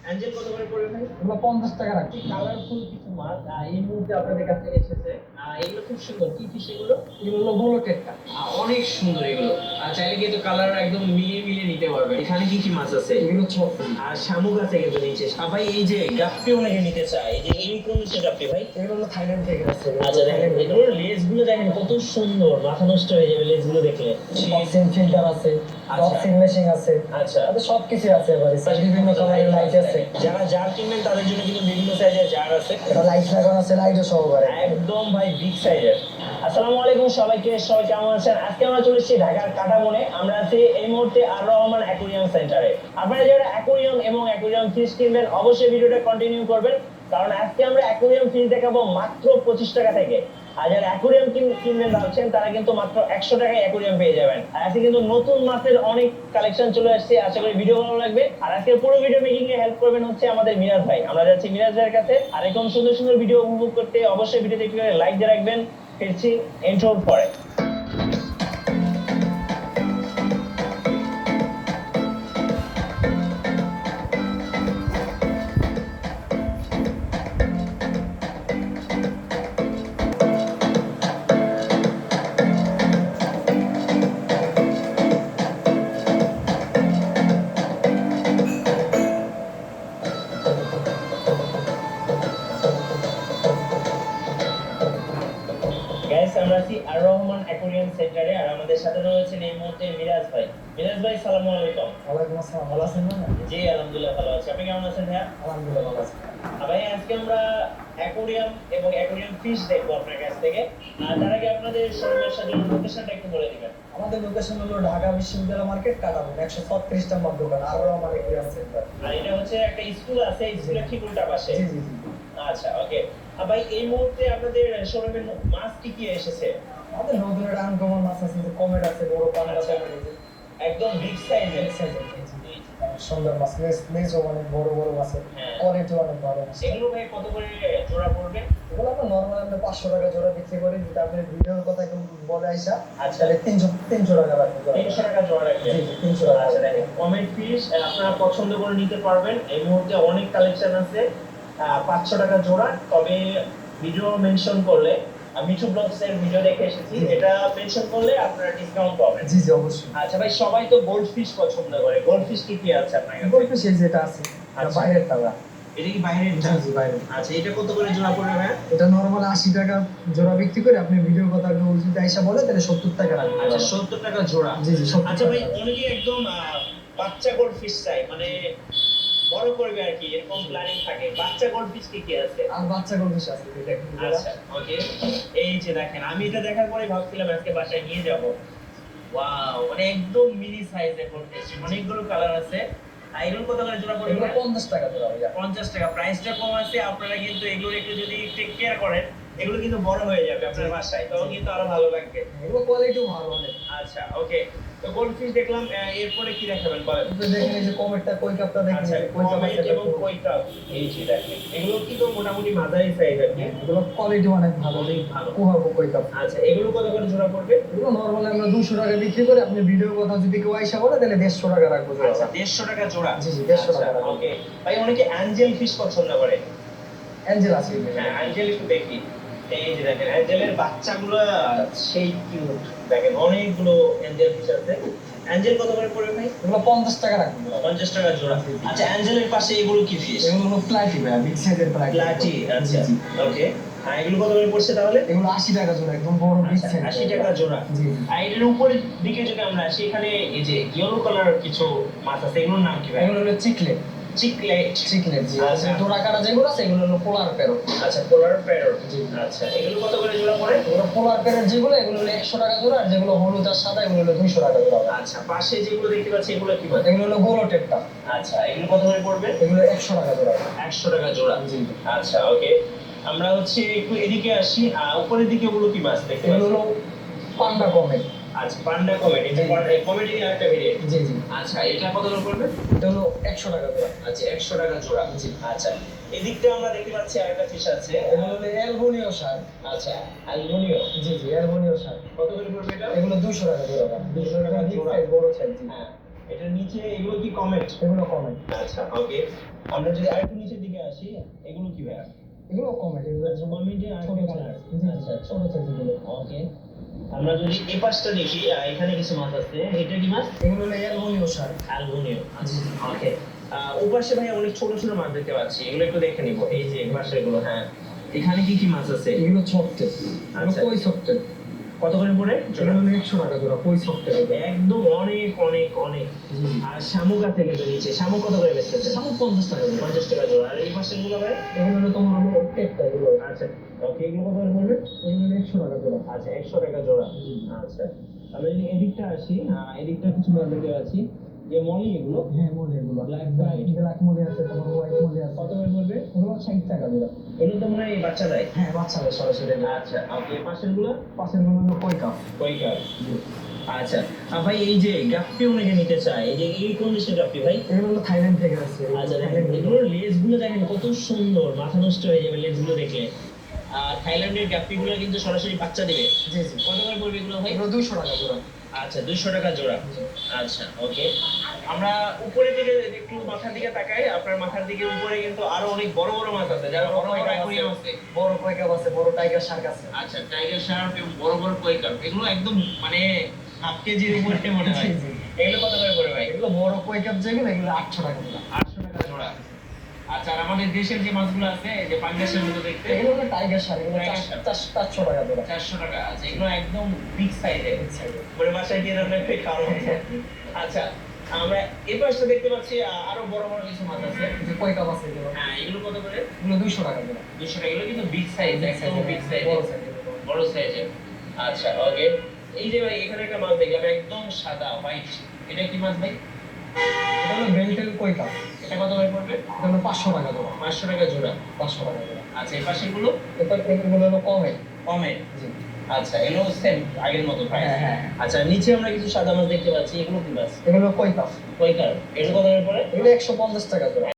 Angel কত করে পড়বে ভাই? এগুলো 50 টাকা রাখছি। কালারফুল কিছু মাছ এই মুহূর্তে আপনাদের কাছে এসেছে। এগুলো খুব সুন্দর। কি ফিশ এগুলো? এগুলো হলো বুলো টেট্টা। অনেক সুন্দর এগুলো। চাইলে কিন্তু কালার একদম মিলিয়ে মিলিয়ে নিতে পারবে। এখানে কি কি মাছ আছে? এগুলো ছোট। আর শামুক আছে কিন্তু নিচে। ভাই এই যে গাপ্পি অনেকে নিতে চায়। এই যে এই কোন দেশের গাপ্পি ভাই? এগুলো হলো থাইল্যান্ড থেকে আসছে। আচ্ছা দেখেন এগুলোর লেজগুলো দেখেন কত সুন্দর। মাথা নষ্ট হয়ে যাবে লেজগুলো দেখলে। অক্সিজেন ফিল্টার আছে, অক্সিজেন মেশিং আছে। আচ্ছা। তাতে সবকিছু আছে এবারে। বিভিন্ন কালারের লাইট আছে। যারা জার কিনবেন তাদের জন্য কিন্তু বিভিন্ন সাইজের জার আছে। এটা লাইট লাগানো আছে, লাইটও সহকারে। একদম ভাই বিগ সাইজের। আসসালামু আলাইকুম সবাইকে। সবাই কেমন আছেন? আজকে আমরা চলে এসেছি ঢাকার কাটাবনে। আমরা আছি এই মুহূর্তে আর রহমান অ্যাকুরিয়াম সেন্টারে। আপনারা যারা অ্যাকুরিয়াম এবং অ্যাকুরিয়াম ফিশ কিনবেন অবশ্যই ভিডিওটা কন্টিনিউ করবেন, কারণ আজকে আমরা অ্যাকুরিয়াম ফিশ দেখাবো মাত্র 25 টাকা থেকে। আর যারা অ্যাকুরিয়াম কিনবেন ভাবছেন তারা কিন্তু মাত্র 100 টাকায় অ্যাকুরিয়াম পেয়ে যাবেন। আর আজকে কিন্তু নতুন মাছের অনেক কালেকশন চলে আসছে। আশা করি ভিডিও ভালো লাগবে। আর আজকে পুরো ভিডিও মেকিং এ হেল্প করবেন হচ্ছে আমাদের মিরাজ ভাই। আমরা যাচ্ছি মিরাজ ভাইয়ের কাছে। আর এরকম সুন্দর সুন্দর ভিডিও উপভোগ করতে অবশ্যই ভিডিওতে একটু লাইক দিয়ে রাখবেন। ফিরছি ইন্ট্রোর পরে। গাইস আমরা আছি আর রহমান অ্যাকুরিয়াম সেন্টারে। আর আমাদের সাথে রয়েছেন এই মুহূর্তে মিরাজ ভাই। মিরাজ ভাই সালামু আলাইকুম। ওয়ালাইকুম আসসালাম। ভালো আছেন না? জি আলহামদুলিল্লাহ ভালো আছি। আপনি কেমন আছেন ভাইয়া? আলহামদুলিল্লাহ ভালো আছি। ভাই আজকে আমরা অ্যাকুরিয়াম এবং অ্যাকুরিয়াম ফিশ দেখবো আপনার কাছ থেকে। আর তার আগে আপনাদের শোরুমের সাথে লোকেশনটা একটু বলে দিবেন। আমাদের লোকেশন হলো ঢাকা বিশ্ববিদ্যালয় মার্কেট, কাটাবন 136 নম্বর দোকান, আর রহমান অ্যাকুরিয়াম সেন্টার। আর এটা হচ্ছে একটা স্কুল আছে, স্কুলের ঠিক উল্টা পাশে। জি জি জি। আচ্ছা ওকে। ভাই এই মুহূর্তে আপনাদের শোরুমের মাছ কি কি এসেছে? আমাদের নতুন একটা আনকমন মাছ আছে, যে কমেট আছে, বড় পান্ডা আচ্ছা। কমেট আছে। একদম বিগ সাইজের। সুন্দর মাছ, লেজ অনেক বড় বড় মাছ, হ্যাঁ। কোয়ালিটি অনেক ভালো মাছ। এগুলো ভাই কত করে জোড়া পড়বে? এগুলো আমরা নরমাল আমরা 500 টাকা জোড়া বিক্রি করি। যেটা আপনি ভিডিওর কথা একটু বলে আইসা, আচ্ছা। তাহলে 300 টাকা রাখবো। 300 টাকা জোড়া রাখবেন। জি জি, 300 টাকা। আচ্ছা দেখেন কমেট ফিশ আপনারা পছন্দ করে নিতে পারবেন। এই মুহূর্তে অনেক কালেকশন আছে। 500 টাকা জোড়া। তবে ভিডিও মেনশন করলে মিঠু ব্লগস এর ভিডিও দেখে এসেছি, এটা মেনশন করলে আপনারা ডিসকাউন্ট পাবেন। জি জি অবশ্যই। আচ্ছা ভাই সবাই তো গোল্ড ফিশ পছন্দ করে। গোল্ড ফিশ কি কি আছে আপনার কাছে? গল্প শেষ যেটা আছে, এটা আচ্ছা। বাইরের টাকা। এটা কি বাইরের? জি জি বাইরে। আচ্ছা এটা কত করে জোড়া পড়বে ভাই? এটা নরমাল 80 টাকা জোড়া বিক্রি করে, আপনি ভিডিওর কথা একটু যদি আইসা বলে তাহলে 70 টাকা রাখবো। আচ্ছা 70 টাকা জোড়া। জি জি 70 আচ্ছা ভাই টাকা। অনেকে একদম বাচ্চা গোল্ড ফিশ চাই, মানে বড় করবে আর কি, এরকম প্ল্যানিং থাকে। বাচ্চা গোল্ড ফিশ কি কি আছে? আর বাচ্চা গল্প শেষ আছে, এটা একটু বলে আচ্ছা ওকে। এই যে দেখেন আমি এটা দেখার পরে ভাবছিলাম আজকে বাসায় নিয়ে যাব। ওয়াও মানে একদম মিনি সাইজের গোল্ড ফিশ, অনেকগুলো কালার আছে। আর এগুলো কত করে জোড়া পড়বে? এগুলো 50 টাকা জোড়া ভাইয়া। 50 টাকা। প্রাইসটা কম আছে। আপনারা কিন্তু এগুলো একটু যদি টেক কেয়ার করেন এগুলো কিন্তু বড় হয়ে যাবে আপনার বাসায়, তখন কিন্তু আরো ভালো লাগবে। এগুলো কোয়ালিটিও ভালো অনেক। আচ্ছা ওকে। তো গোল্ড ফিশ দেখলাম, এরপরে কি দেখাবেন বলেন? আপনি দেখেন এই যে কমেটটা, কই কাপটা দেখেন, আচ্ছা কই কাপ কমেট আছে এবং কই কাপ। এই যে দেখেন এগুলো কিন্তু মোটামুটি মাঝারি সাইজ আর কি। এগুলো কোয়ালিটি অনেক ভালো। অনেক ভালো। কুহাবো কই কাপ। আচ্ছা এগুলো কত করে জোড়া পড়বে? এগুলো নরমালি আমরা 200 টাকা বিক্রি করি। আপনি ভিডিওর কথা যদি কেউ আইসা বলে তাহলে 150 টাকা রাখবো জোড়া। আচ্ছা 150 টাকা জোড়া। জি জি 150 টাকা রাখবো। ওকে। ভাই অনেকে অ্যাঞ্জেল ফিশ পছন্দ করে। অ্যাঞ্জেল আছে। হ্যাঁ অ্যাঞ্জেল একটু দেখি। এই যে দেখেন অ্যাঞ্জেলের বাচ্চাগুলো সেই কিউট। দেখেন অনেকগুলো অ্যাঞ্জেল ফিশ আছে। অ্যাঞ্জেল কত করে পড়বে ভাই? এগুলো 50 টাকা রাখবো। 50 টাকা জোড়া। আচ্ছা অ্যাঞ্জেলের পাশে এগুলো কি ফিশ? এগুলো হলো প্লাটি ভাইয়া, বিগ সাইজের প্লাটি। প্লাটি। আচ্ছা জি। ওকে। আর এগুলো কত করে পড়ছে তাহলে? এগুলো 80 টাকা জোড়া, একদম বড় বিগ সাইজ। 80 টাকা জোড়া। জি। আর এর উপরের দিকে যদি আমরা আসি, এখানে এই যে ইয়েলো কালার কিছু মাছ আছে, এগুলোর নাম কি ভাই? এগুলো হলো চিকলেট। চিকলেট। চিকলেট জি। আচ্ছা। জোড়া কাটা যেগুলো আছে এগুলো হলো পোলার প্যারট। আচ্ছা পোলার প্যারট। জি। আচ্ছা এগুলো কত করে জোড়া পড়ে? এগুলো পোলার প্যারট যেগুলো, এগুলো হলো 100 টাকা জোড়া। আর যেগুলো হলুদ আর সাদা এগুলো হলো 200 টাকা জোড়া। আচ্ছা পাশে যেগুলো দেখতে পাচ্ছি এগুলো কি মাছ? এগুলো হলো গোলো টেপটা। আচ্ছা এগুলো কত করে পড়বে? এগুলো 100 টাকা জোড়া। 100 টাকা জোড়া। জি। আচ্ছা ওকে। আমরা হচ্ছে একটু এদিকে আসি। উপরের দিকে ওগুলো কি মাছ দেখতে এগুলো পাচ্ছি? হলো পান্ডা কমেট। আচ্ছা পান্ডা কমেট। এটা কমেডি আরেকটা ভেরিয়েন্ট। জি জি। আচ্ছা এটা কত করে পড়বে? এটা হলো 100 টাকা জোড়া। আচ্ছা 100 টাকা জোড়া। জি। আচ্ছা এদিকটা আমরা দেখতে পাচ্ছি আরেকটা ফিশ আছে। এগুলো হলো অ্যালবোনিও শার্ক। আচ্ছা অ্যালুমিনিয়াম। জি জি অ্যালবোনিও শার্ক। কত করে পড়বে এটা? এগুলো 200 টাকা জোড়া। 200 টাকা জোড়া। বড় সাইজ। জি। হ্যাঁ এটার নিচে এগুলো কি কমেট? এগুলো কমেট। আচ্ছা ওকে। আমরা যদি আরেকটু নিচের দিকে আসি, এগুলো কি ভাইয়া? এগুলো কমেট, এগুলো কমেটে আর ছোট কালার। সাইজ। আচ্ছা ছোট সাইজ এগুলো। ওকে। আমরা যদি এই পাশটা দেখি, এখানে কিছু মাছ আছে। এটা কি মাছ? এগুলো হলো অ্যালুমিনিয়াম সার। অ্যালুমিনিয়াম। আচ্ছা ওকে। ওপাশে ভাই অনেক ছোট ছোট মাছ দেখতে পাচ্ছি, এগুলো একটু দেখে নিব। এই যে এই পাশে এগুলো, হ্যাঁ। এখানে কি কি মাছ আছে? এগুলো ছট্টে। এগুলো আচ্ছা। কই ছট্টে। কত করে পড়ে? এগুলো হলো 100 টাকা জোড়া, কই ছট্টে। একদম অনেক অনেক অনেক। আর শামুক আছে কিন্তু নিচে। শামুক কত করে বেচতেছে? শামুক 50 টাকা জোড়া। 50 টাকা জোড়া। আর এই পাশে গুলো ভাই? এগুলো হলো তোমার হলো টেপটা এগুলো। আচ্ছা ওকে। এগুলো কত করে পড়বে? এগুলো হলো 100 টাকা জোড়া। আচ্ছা 100 টাকা জোড়া। আচ্ছা। আমরা যদি এদিকটা আসি, এদিকটা কিছু মাছ দেখতে পাচ্ছি। যে মলি এগুলো? হ্যাঁ, মলি এগুলো। Black fry. ব্ল্যাক মলি আছে, তোমার হোয়াইট মলি আছে। কত করে পড়বে? এগুলো 60 টাকা জোড়া। এগুলো তো মনে হয় এই বাচ্চা দেয়। হ্যাঁ, বাচ্চাদের সরাসরি। আচ্ছা ওকে। পাশের গুলো? পাশের গুলো হলো কই কাপ। কয়কার? আচ্ছা। ভাই এই যে গাপ্পি অনেকে নিতে চায়, এই যে এই কোন দেশের গাপ্পি ভাই? এগুলো হলো থাইল্যান্ড থেকে আসছে। আচ্ছা দেখেন, এগুলোর লেজগুলো দেখেন কত সুন্দর, মাথা নষ্ট হয়ে যাবে লেজগুলো দেখলে। আর থাইল্যান্ডের গাপ্পিগুলো কিন্তু সরাসরি বাচ্চা দিবে। জি জি। কত করে পড়বে এগুলো ভাই? এগুলো 200 টাকা জোড়া। আচ্ছা 200 টাকা জোড়া। আচ্ছা ওকে। আমরা উপরের দিকে একটু মাথার দিকে তাকাই, আপনার মাথার দিকে উপরে কিন্তু আরো অনেক বড় বড় মাছ আছে, যারা বড় বড় অ্যাকোয়ারিয়াম আছে। বড় কই কাপ আছে, বড় টাইগার শার্ক আছে। আচ্ছা টাইগার শার্ক এবং বড় বড় কই কাপ, এগুলো একদম মানে হাফ কেজির উপরে মনে হয়। জি, জি। এগুলো কত করে পড়বে ভাই? এগুলো বড় কই কাপ যেগুলো, এগুলো 800 টাকা জোড়া। 800 টাকা জোড়া। আচ্ছা আর আমাদের দেশের যে মাছগুলো আছে, এই যে পাঙ্গাসের মতো দেখতে, এগুলো হলো টাইগার শার্ক, এগুলো টাইগার শার্ক। 400 টাকা জোড়া। 400 টাকা। আচ্ছা এগুলো একদম বিগ সাইজের, এই side এ। মানে বাসায় গিয়ে রান্না করে খাওয়ার মতো। আচ্ছা আমরা এই পাশটা দেখতে পাচ্ছি, আরো বড় বড় কিছু মাছ আছে। এই যে কই কাপ আছে এগুলো। হ্যাঁ এগুলো কত করে? এগুলো 200 টাকা জোড়া। 200 টাকা। এগুলো কিন্তু বিগ সাইজ, একদম বিগ সাইজ, বড় সাইজের। বড় সাইজের। আচ্ছা ওকে। এই যে ভাই এখানে একটা মাছ দেখলাম একদম সাদা হোয়াইট, এটা কি মাছ ভাই? এটা হলো বেলটেল কই কাপ। এটা কত করে পড়বে? এটা হলো 500 টাকা জোড়া। 500 টাকা জোড়া। 500 টাকা জোড়া। আচ্ছা এই পাশেরগুলো? এরপর এগুলো হলো কমে। কমে। জি। আচ্ছা এগুলো সেম আগের মতো প্রাইস। হ্যাঁ, হ্যাঁ। আচ্ছা নিচে আমরা কিছু সাদা মাছ দেখতে পাচ্ছি, এগুলো কি মাছ? এগুলো কই কাপ। কয়কার? এগুলো কত করে পড়ে? এগুলো 150 টাকা জোড়া।